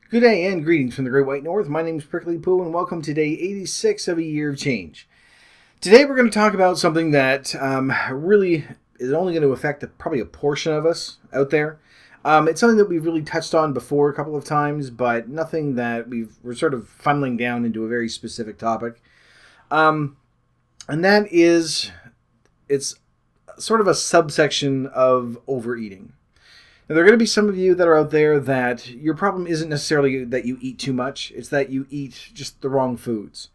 Good day and greetings from the Great White North. My name is Prickly Poo and welcome to day 86 of a year of change. Today we're going to talk about something that really is only going to affect probably a portion of us out there. It's something that we've really touched on before a couple of times, but nothing that we're sort of funneling down into a very specific topic. And that is, it's sort of a subsection of overeating. Now, there are going to be some of you that are out there that your problem isn't necessarily that you eat too much. It's that you eat just the wrong foods.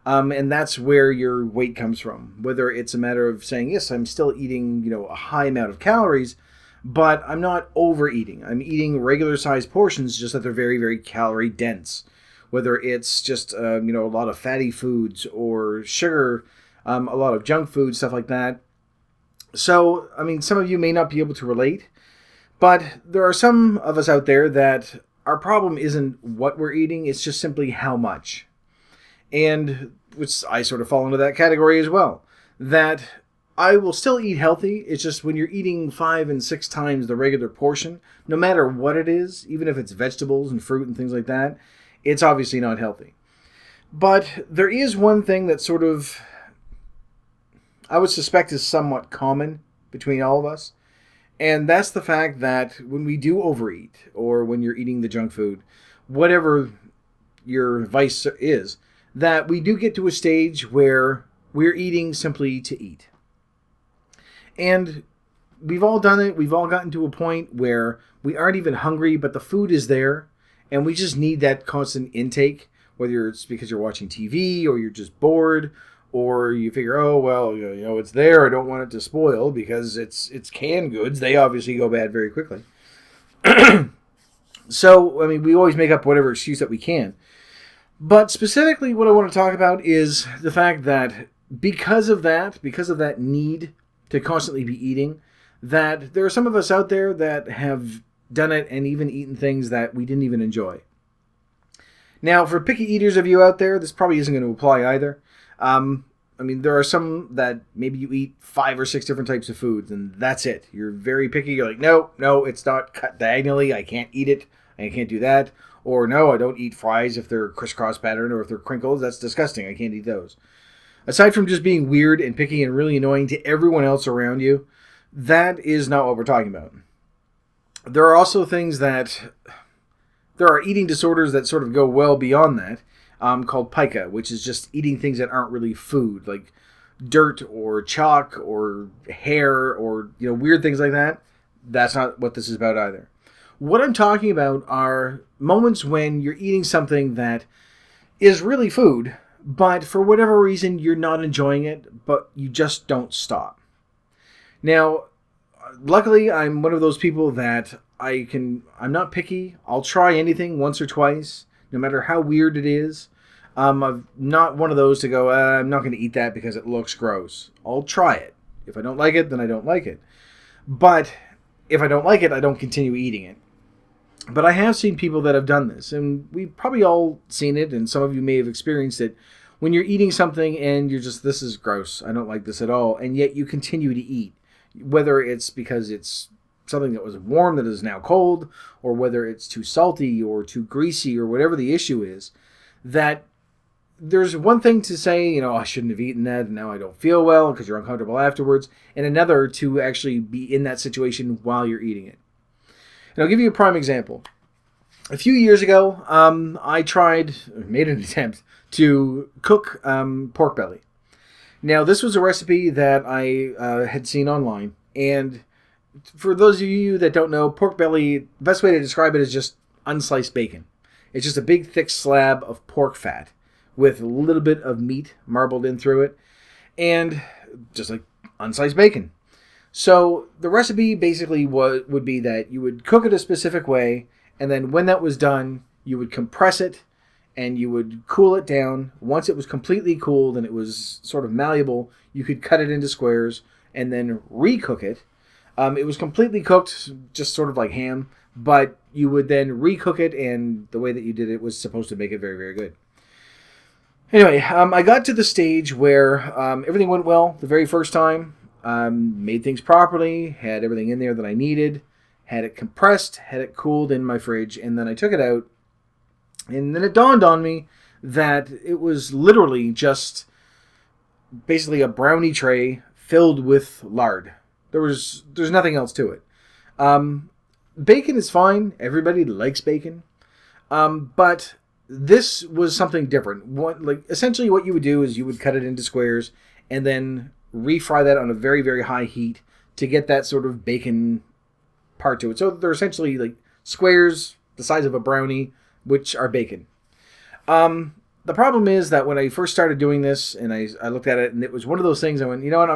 And that's where your weight comes from. Whether it's a matter of saying, yes, I'm still eating, a high amount of calories, but I'm not overeating. I'm eating regular sized portions, just that they're very, very calorie dense. Whether it's just, a lot of fatty foods or sugar, a lot of junk food, stuff like that. So, some of you may not be able to relate. But there are some of us out there that our problem isn't what we're eating, it's just simply how much. And which I sort of fall into that category as well. That I will still eat healthy, it's just when you're eating 5 and 6 times the regular portion, no matter what it is, even if it's vegetables and fruit and things like that, it's obviously not healthy. But there is one thing that sort of, I would suspect is somewhat common between all of us. And that's the fact that when we do overeat, or when you're eating the junk food, whatever your vice is, that we do get to a stage where we're eating simply to eat. And we've all done it. We've all gotten to a point where we aren't even hungry, but the food is there, and we just need that constant intake, whether it's because you're watching TV, or you're just bored, or you figure, oh, well, it's there. I don't want it to spoil because it's canned goods. They obviously go bad very quickly. So, we always make up whatever excuse that we can. But specifically what I want to talk about is the fact that because of that need to constantly be eating, that there are some of us out there that have done it and even eaten things that we didn't even enjoy. Now, for picky eaters of you out there, this probably isn't going to apply either. There are some that maybe you eat 5 or 6 different types of foods and that's it. You're very picky. You're like, no, it's not cut diagonally. I can't eat it. I can't do that. Or no, I don't eat fries if they're crisscross pattern or if they're crinkled. That's disgusting. I can't eat those. Aside from just being weird and picky and really annoying to everyone else around you, that is not what we're talking about. There are also things that, there are eating disorders that sort of go well beyond that. Called pica, which is just eating things that aren't really food, like dirt or chalk or hair or weird things like that. That's not what this is about either. What I'm talking about are moments when you're eating something that is really food, but for whatever reason you're not enjoying it, but you just don't stop. Now, luckily I'm one of those people that I'm not picky. I'll try anything once or twice, no matter how weird it is. I'm not one of those to go, I'm not going to eat that because it looks gross. I'll try it. If I don't like it, then I don't like it. But if I don't like it, I don't continue eating it. But I have seen people that have done this, and we've probably all seen it, and some of you may have experienced it, when you're eating something and you're just, this is gross, I don't like this at all, and yet you continue to eat. Whether it's because it's something that was warm that is now cold, or whether it's too salty or too greasy or whatever the issue is, that there's one thing to say, I shouldn't have eaten that and now I don't feel well because you're uncomfortable afterwards, and another to actually be in that situation while you're eating it. And I'll give you a prime example. A few years ago, I made an attempt to cook pork belly. Now, this was a recipe that I had seen online, and for those of you that don't know, pork belly, the best way to describe it is just unsliced bacon. It's just a big, thick slab of pork fat with a little bit of meat marbled in through it, and just like unsliced bacon. So the recipe basically would be that you would cook it a specific way, and then when that was done, you would compress it, and you would cool it down. Once it was completely cooled and it was sort of malleable, you could cut it into squares and then recook it. It was completely cooked, just sort of like ham, but you would then recook it, and the way that you did it was supposed to make it very, very good. Anyway, I got to the stage where everything went well the very first time. Made things properly, had everything in there that I needed, had it compressed, had it cooled in my fridge, and then I took it out, And then it dawned on me that it was literally just basically a brownie tray filled with lard. There's nothing else to it. Bacon is fine. Everybody likes bacon. But this was something different. Essentially what you would do is you would cut it into squares and then refry that on a very, very high heat to get that sort of bacon part to it. So they're essentially like squares the size of a brownie, which are bacon. The problem is that when I first started doing this and I looked at it and it was one of those things I went, you know what,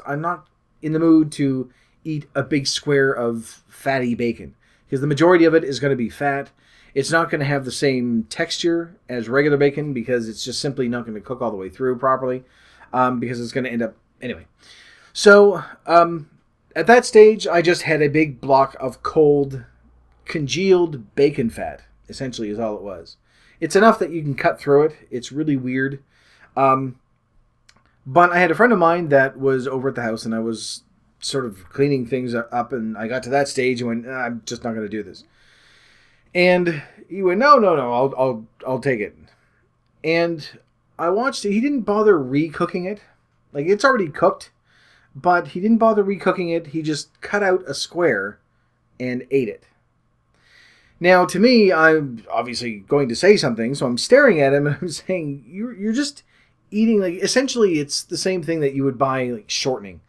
I'm not in the mood to eat a big square of fatty bacon because the majority of it is going to be fat. It's not going to have the same texture as regular bacon because it's just simply not going to cook all the way through properly because it's going to end up... Anyway. So, at that stage, I just had a big block of cold, congealed bacon fat, essentially is all it was. It's enough that you can cut through it. It's really weird. But I had a friend of mine that was over at the house and I was sort of cleaning things up and I got to that stage and went, I'm just not going to do this. And he went, no, I'll take it. And I watched it. He didn't bother re-cooking it. Like, it's already cooked, but he didn't bother re-cooking it. He just cut out a square and ate it. Now, to me, I'm obviously going to say something, so I'm staring at him and I'm saying, you're just eating, like, essentially it's the same thing that you would buy, like, shortening.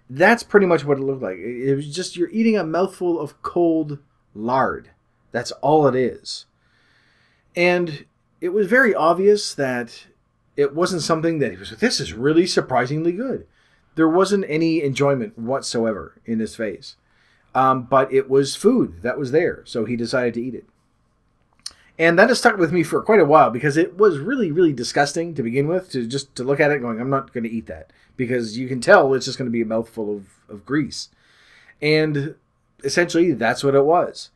That's pretty much what it looked like. It was just, you're eating a mouthful of cold lard. That's all it is. And it was very obvious that it wasn't something that he was, this is really surprisingly good. There wasn't any enjoyment whatsoever in his face. But it was food that was there, so he decided to eat it. And that has stuck with me for quite a while because it was really, really disgusting to begin with, to look at it going, I'm not going to eat that. Because you can tell it's just going to be a mouthful of grease. And essentially, that's what it was.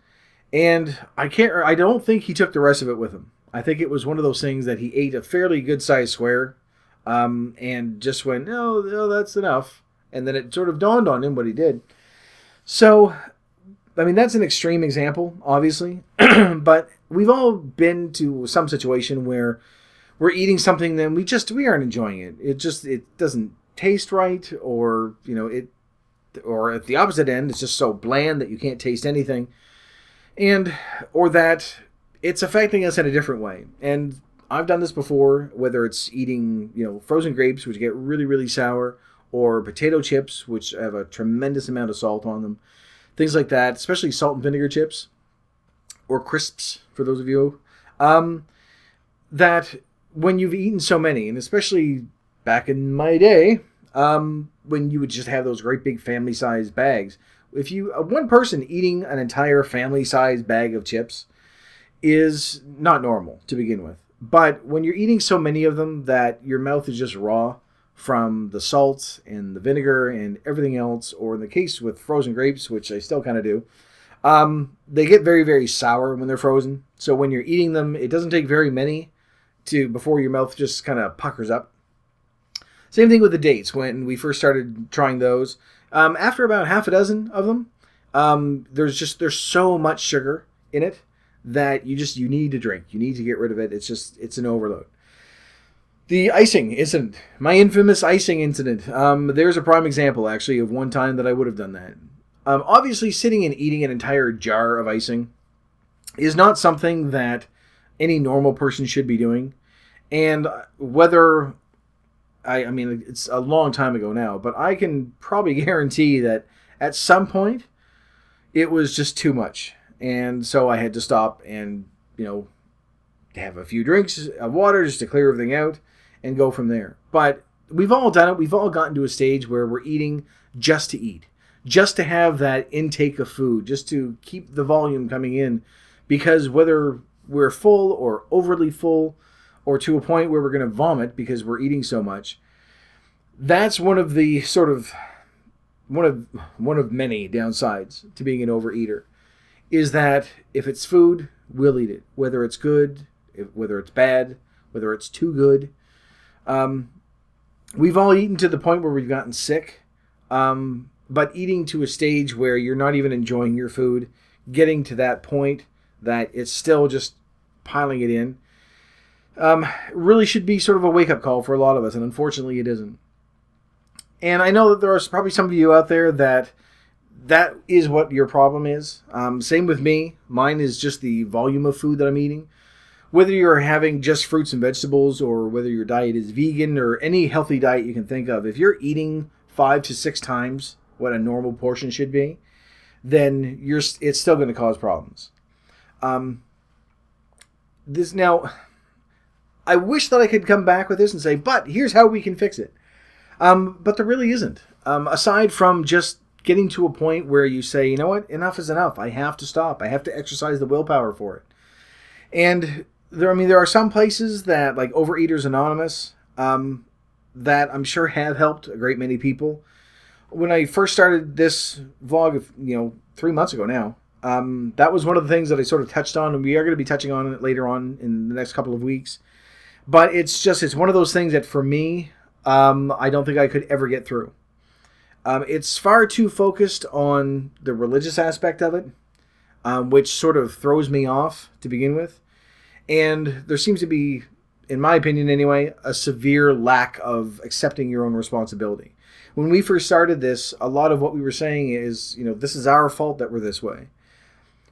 And I don't think he took the rest of it with him. I think it was one of those things that he ate a fairly good-sized square and just went, no, that's enough. And then it sort of dawned on him what he did. So, I mean, that's an extreme example, obviously. But we've all been to some situation where we're eating something then we aren't enjoying it. It doesn't taste right, or, or at the opposite end, it's just so bland that you can't taste anything. Or that it's affecting us in a different way. And I've done this before, whether it's eating, frozen grapes, which get really, really sour, or potato chips, which have a tremendous amount of salt on them. Things like that, especially salt and vinegar chips, or crisps, for those of you. That when you've eaten so many, and especially back in my day, when you would just have those great big family-sized bags, if one person eating an entire family-sized bag of chips is not normal to begin with. But when you're eating so many of them that your mouth is just raw from the salt and the vinegar and everything else, or in the case with frozen grapes, which I still kind of do, they get very, very sour when they're frozen. So when you're eating them, it doesn't take very many before your mouth just kind of puckers up. Same thing with the dates. When we first started trying those, after about half a dozen of them, there's so much sugar in it that you need to drink. You need to get rid of it. It's an overload. The icing incident, my infamous icing incident. There's a prime example, actually, of one time that I would have done that. Obviously, sitting and eating an entire jar of icing is not something that any normal person should be doing. And whether... I mean, it's a long time ago now, but I can probably guarantee that at some point it was just too much. And so I had to stop and, have a few drinks of water just to clear everything out and go from there. But we've all done it. We've all gotten to a stage where we're eating just to eat, just to have that intake of food, just to keep the volume coming in, because whether we're full or overly full, or to a point where we're going to vomit because we're eating so much, that's one of the one of many downsides to being an overeater, is that if it's food, we'll eat it, whether it's good, whether it's bad, whether it's too good. We've all eaten to the point where we've gotten sick, but eating to a stage where you're not even enjoying your food, getting to that point that it's still just piling it in, really should be sort of a wake-up call for a lot of us, and unfortunately it isn't. And I know that there are probably some of you out there that is what your problem is. Same with me. Mine is just the volume of food that I'm eating. Whether you're having just fruits and vegetables or whether your diet is vegan or any healthy diet you can think of, if you're eating 5 to 6 times what a normal portion should be, then it's still going to cause problems. Now, I wish that I could come back with this and say, but here's how we can fix it. But there really isn't. Aside from just getting to a point where you say, you know what, enough is enough. I have to stop. I have to exercise the willpower for it. And there are some places that, like Overeaters Anonymous, that I'm sure have helped a great many people. When I first started this vlog, 3 months ago now, that was one of the things that I sort of touched on, and we are going to be touching on it later on in the next couple of weeks. But it's one of those things that for me, I don't think I could ever get through. It's far too focused on the religious aspect of it, which sort of throws me off to begin with. And there seems to be, in my opinion anyway, a severe lack of accepting your own responsibility. When we first started this, a lot of what we were saying is, this is our fault that we're this way.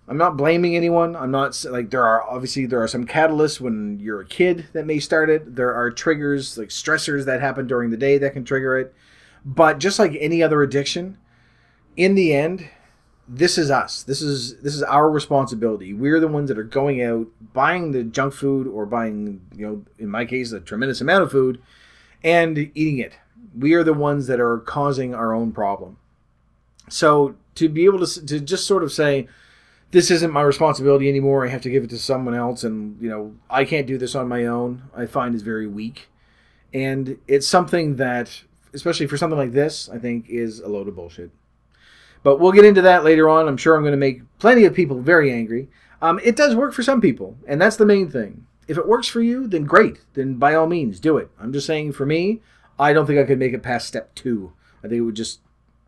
I'm not blaming anyone. I'm not like there are some catalysts when you're a kid that may start it. There are triggers like stressors that happen during the day that can trigger it. But just like any other addiction, in the end, this is us. This is our responsibility. We're the ones that are going out, buying the junk food or buying, in my case, a tremendous amount of food and eating it. We are the ones that are causing our own problem. So to be able to just sort of say, this isn't my responsibility anymore, I have to give it to someone else, and, I can't do this on my own, I find is very weak. And it's something that, especially for something like this, I think is a load of bullshit. But we'll get into that later on. I'm sure I'm going to make plenty of people very angry. It does work for some people, and that's the main thing. If it works for you, then great. Then by all means, do it. I'm just saying, for me, I don't think I could make it past step 2. I think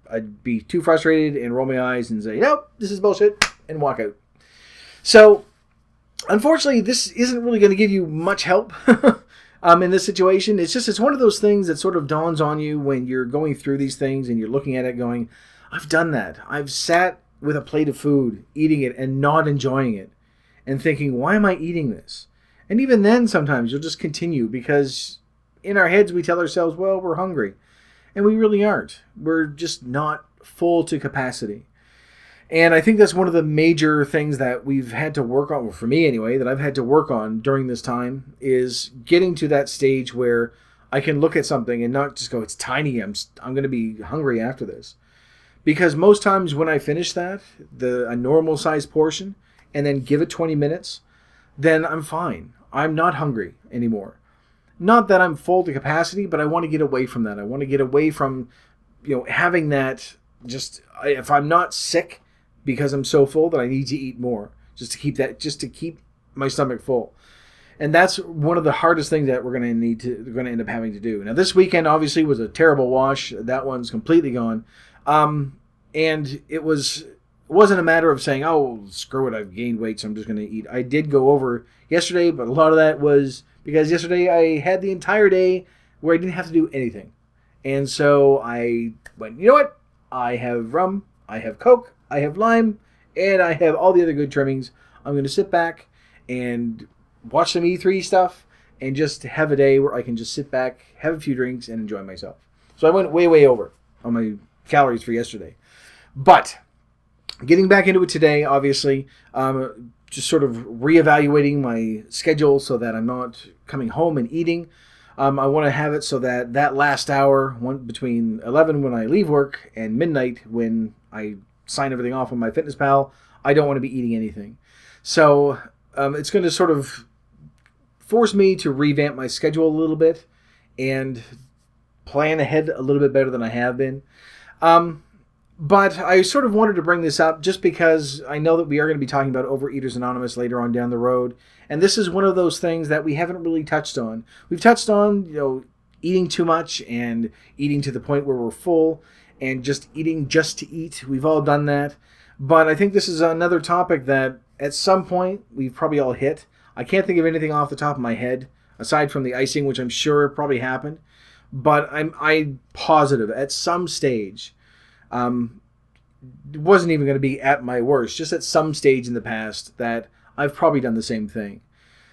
I'd be too frustrated and roll my eyes and say, nope, this is bullshit, and walk out. So, unfortunately, this isn't really going to give you much help in this situation. It's one of those things that sort of dawns on you when you're going through these things and you're looking at it going, I've done that. I've sat with a plate of food, eating it and not enjoying it, and thinking, why am I eating this? And even then, sometimes you'll just continue because in our heads we tell ourselves, well, we're hungry. And we really aren't. We're just not full to capacity. And I think that's one of the major things that we've had to work on, well, for me anyway, that I've had to work on during this time, is getting to that stage where I can look at something and not just go, it's tiny, I'm going to be hungry after this. Because most times when I finish that, a normal size portion, and then give it 20 minutes, then I'm fine. I'm not hungry anymore. Not that I'm full to capacity, but I want to get away from that. I want to get away from, having that if I'm not sick because I'm so full that I need to eat more just to keep my stomach full. And that's one of the hardest things that we're going to end up having to do. Now, this weekend obviously was a terrible wash. That one's completely gone. And it wasn't a matter of saying, oh, screw it, I've gained weight, so I'm just going to eat. I did go over yesterday, but a lot of that was because yesterday I had the entire day where I didn't have to do anything. And so I went, you know what? I have rum, I have Coke, I have lime, and I have all the other good trimmings. I'm going to sit back and watch some E3 stuff and just have a day where I can just sit back, have a few drinks, and enjoy myself. So I went way, way over on my calories for yesterday. But getting back into it today, obviously, just sort of reevaluating my schedule so that I'm not coming home and eating. I want to have it so that last hour, between 11 when I leave work and midnight when I sign everything off on my FitnessPal, I don't want to be eating anything. So it's going to sort of force me to revamp my schedule a little bit and plan ahead a little bit better than I have been. But I sort of wanted to bring this up just because I know that we are going to be talking about Overeaters Anonymous later on down the road. And this is one of those things that we haven't really touched on. We've touched on, eating too much and eating to the point where we're full and just eating just to eat. We've all done that. But I think this is another topic that at some point we've probably all hit. I can't think of anything off the top of my head aside from the icing, which I'm sure probably happened. But I'm positive at some stage, it wasn't even going to be at my worst, just at some stage in the past that I've probably done the same thing.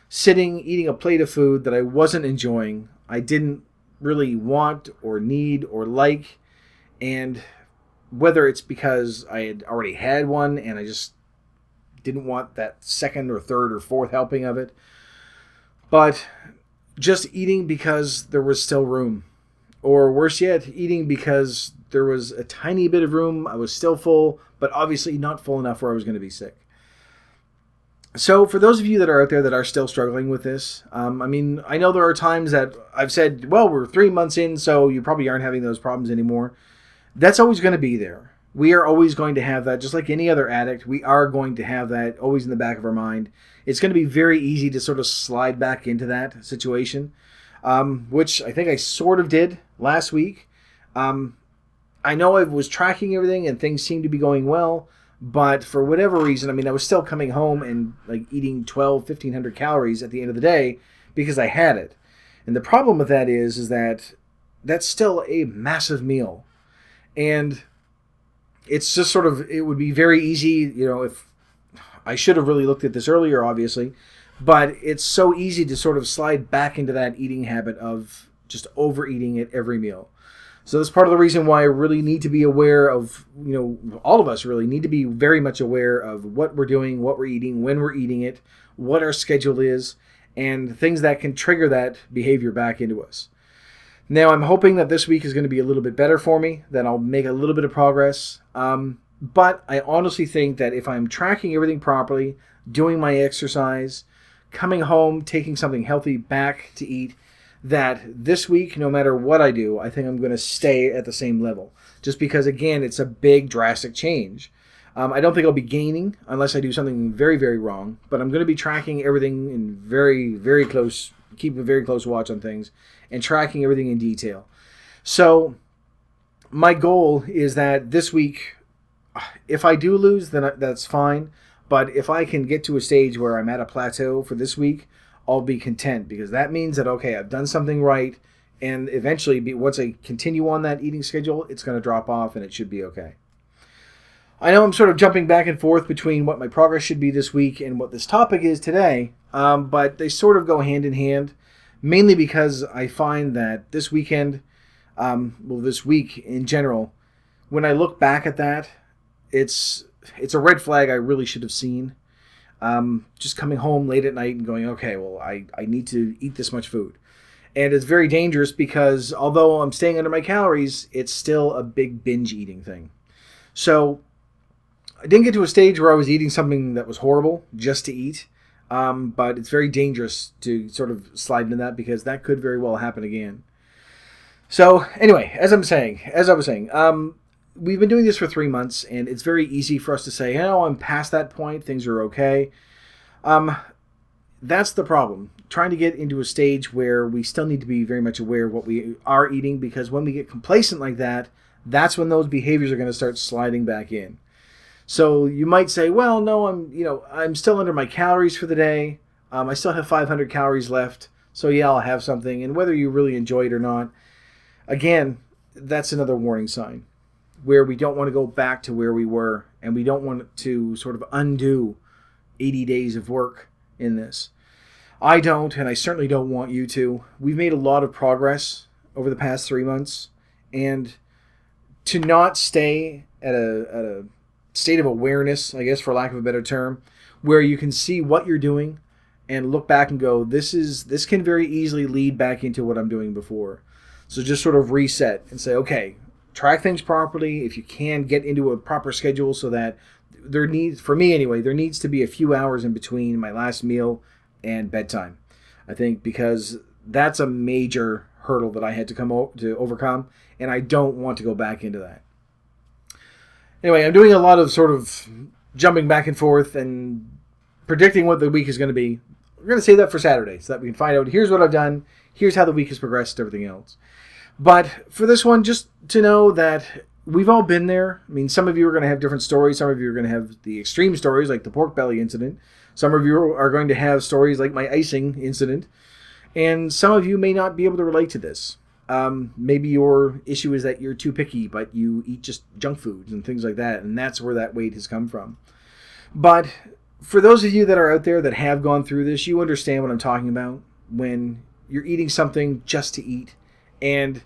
Sitting, eating a plate of food that I wasn't enjoying, I didn't really want or need or like, and whether it's because I had already had one and I just didn't want that second or third or fourth helping of it, but just eating because there was still room. Or worse yet, eating because there was a tiny bit of room, I was still full, but obviously not full enough where I was going to be sick. So for those of you that are out there that are still struggling with this, I know there are times that I've said, well, we're 3 months in, so you probably aren't having those problems anymore. That's always going to be there. We are always going to have that, just like any other addict. We are going to have that always in the back of our mind. It's going to be very easy to sort of slide back into that situation, which I think I sort of did last week. I know I was tracking everything and things seemed to be going well, but for whatever reason, I was still coming home and eating 1,500 calories at the end of the day because I had it. And the problem with that is that that's still a massive meal. And it's just sort of, it would be very easy, if I should have really looked at this earlier, obviously, but it's so easy to sort of slide back into that eating habit of just overeating at every meal. So that's part of the reason why I really need to be aware of, all of us really need to be very much aware of what we're doing, what we're eating, when we're eating it, what our schedule is, and things that can trigger that behavior back into us. Now, I'm hoping that this week is going to be a little bit better for me, that I'll make a little bit of progress. But I honestly think that if I'm tracking everything properly, doing my exercise, coming home, taking something healthy back to eat, that this week, no matter what I do, I think I'm going to stay at the same level. Just because, again, it's a big, drastic change. I don't think I'll be gaining unless I do something very, very wrong. But I'm going to be tracking everything in very, very close, keep a very close watch on things, and tracking everything in detail. So my goal is that this week, if I do lose, then that's fine. But if I can get to a stage where I'm at a plateau for this week, I'll be content, because that means that, okay, I've done something right, and eventually, once I continue on that eating schedule, it's going to drop off and it should be okay. I know I'm sort of jumping back and forth between what my progress should be this week and what this topic is today, but they sort of go hand in hand, mainly because I find that this weekend, this week in general, when I look back at that, it's a red flag I really should have seen. Just coming home late at night and going, okay, well, I need to eat this much food. And it's very dangerous because although I'm staying under my calories, it's still a big binge eating thing. So I didn't get to a stage where I was eating something that was horrible just to eat. But it's very dangerous to sort of slide into that because that could very well happen again. So anyway, as I was saying, we've been doing this for 3 months, and it's very easy for us to say, I'm past that point, things are okay. That's the problem. Trying to get into a stage where we still need to be very much aware of what we are eating, because when we get complacent like that, that's when those behaviors are going to start sliding back in. So you might say, well, no, I'm still under my calories for the day. I still have 500 calories left, so yeah, I'll have something. And whether you really enjoy it or not, again, that's another warning sign, where we don't want to go back to where we were, and we don't want to sort of undo 80 days of work in this. I don't, and I certainly don't want you to. We've made a lot of progress over the past 3 months, and to not stay at a state of awareness, I guess, for lack of a better term, where you can see what you're doing and look back and go, this can very easily lead back into what I'm doing before. So just sort of reset and say, okay, track things properly. If you can, get into a proper schedule so that there needs to be a few hours in between my last meal and bedtime. I think because that's a major hurdle that I had to overcome, and I don't want to go back into that. Anyway, I'm doing a lot of sort of jumping back and forth and predicting what the week is going to be. We're going to save that for Saturday so that we can find out, here's what I've done, here's how the week has progressed, everything else. But for this one, just to know that we've all been there. I mean, some of you are going to have different stories. Some of you are going to have the extreme stories like the pork belly incident. Some of you are going to have stories like my icing incident. And some of you may not be able to relate to this. Maybe your issue is that you're too picky, but you eat just junk foods and things like that. And that's where that weight has come from. But for those of you that are out there that have gone through this, you understand what I'm talking about when you're eating something just to eat and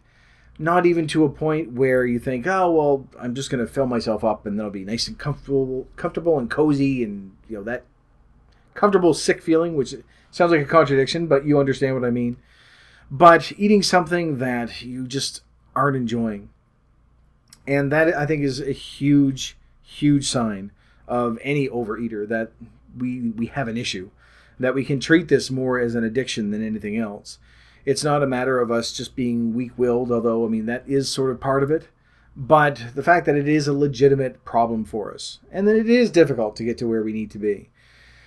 not even to a point where you think, oh, well, I'm just going to fill myself up and that'll be nice and comfortable and cozy and, you know, that comfortable sick feeling, which sounds like a contradiction, but you understand what I mean. But eating something that you just aren't enjoying. And that, I think, is a huge, huge sign of any overeater that we have an issue, that we can treat this more as an addiction than anything else. It's not a matter of us just being weak-willed, although, I mean, that is sort of part of it. But the fact that it is a legitimate problem for us, and that it is difficult to get to where we need to be.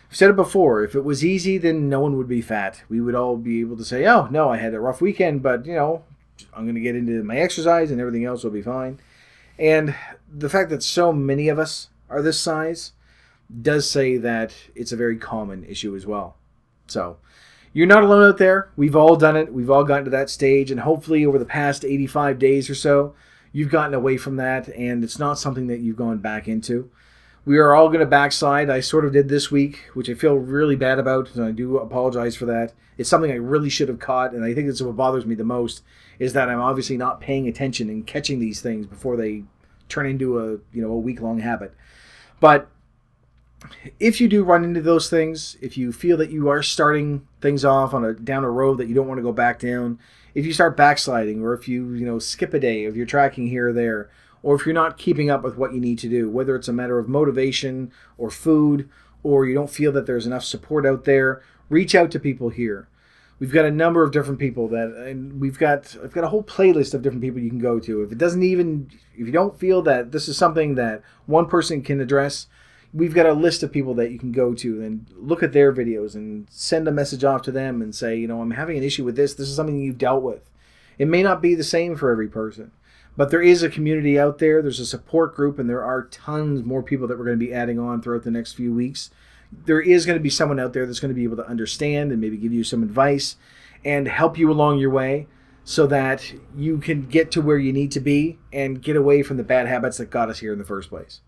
I've said it before, if it was easy, then no one would be fat. We would all be able to say, oh, no, I had a rough weekend, but, you know, I'm going to get into my exercise and everything else will be fine. And the fact that so many of us are this size does say that it's a very common issue as well. So you're not alone out there. We've all done it. We've all gotten to that stage. And hopefully over the past 85 days or so, you've gotten away from that. And it's not something that you've gone back into. We are all going to backslide. I sort of did this week, which I feel really bad about. And I do apologize for that. It's something I really should have caught. And I think that's what bothers me the most, is that I'm obviously not paying attention and catching these things before they turn into a week-long habit. But if you do run into those things, if you feel that you are starting things off down a road that you don't want to go back down, if you start backsliding, or if you skip a day of your tracking here or there, or if you're not keeping up with what you need to do, whether it's a matter of motivation or food, or you don't feel that there's enough support out there, reach out to people here. We've got a number of different people and I've got a whole playlist of different people you can go to. If you don't feel that this is something that one person can address, we've got a list of people that you can go to and look at their videos and send a message off to them and say, I'm having an issue with this. This is something you've dealt with. It may not be the same for every person, but there is a community out there. There's a support group, and there are tons more people that we're going to be adding on throughout the next few weeks. There is going to be someone out there that's going to be able to understand and maybe give you some advice and help you along your way so that you can get to where you need to be and get away from the bad habits that got us here in the first place.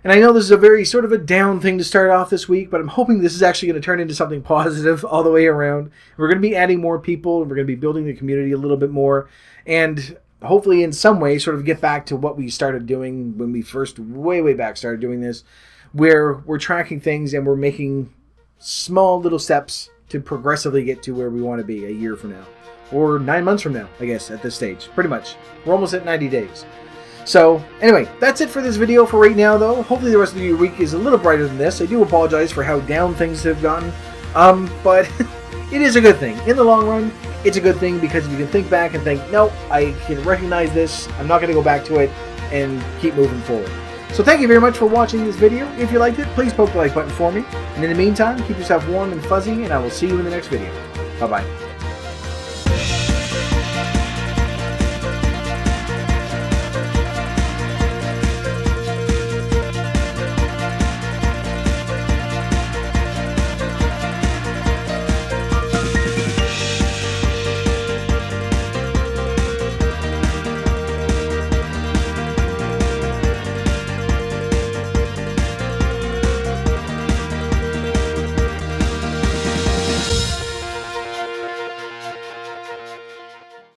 And I know this is a very sort of a down thing to start off this week, but I'm hoping this is actually going to turn into something positive all the way around. We're going to be adding more people, and we're going to be building the community a little bit more, and hopefully in some way sort of get back to what we started doing when we first way back started doing this, where we're tracking things and we're making small little steps to progressively get to where we want to be a year from now, or 9 months from now, I guess, at this stage. Pretty much. We're almost at 90 days. So, anyway, that's it for this video for right now, though. Hopefully the rest of your week is a little brighter than this. I do apologize for how down things have gotten, but it is a good thing. In the long run, it's a good thing, because if you can think back and think, no, I can recognize this, I'm not going to go back to it, and keep moving forward. So thank you very much for watching this video. If you liked it, please poke the like button for me. And in the meantime, keep yourself warm and fuzzy, and I will see you in the next video. Bye-bye.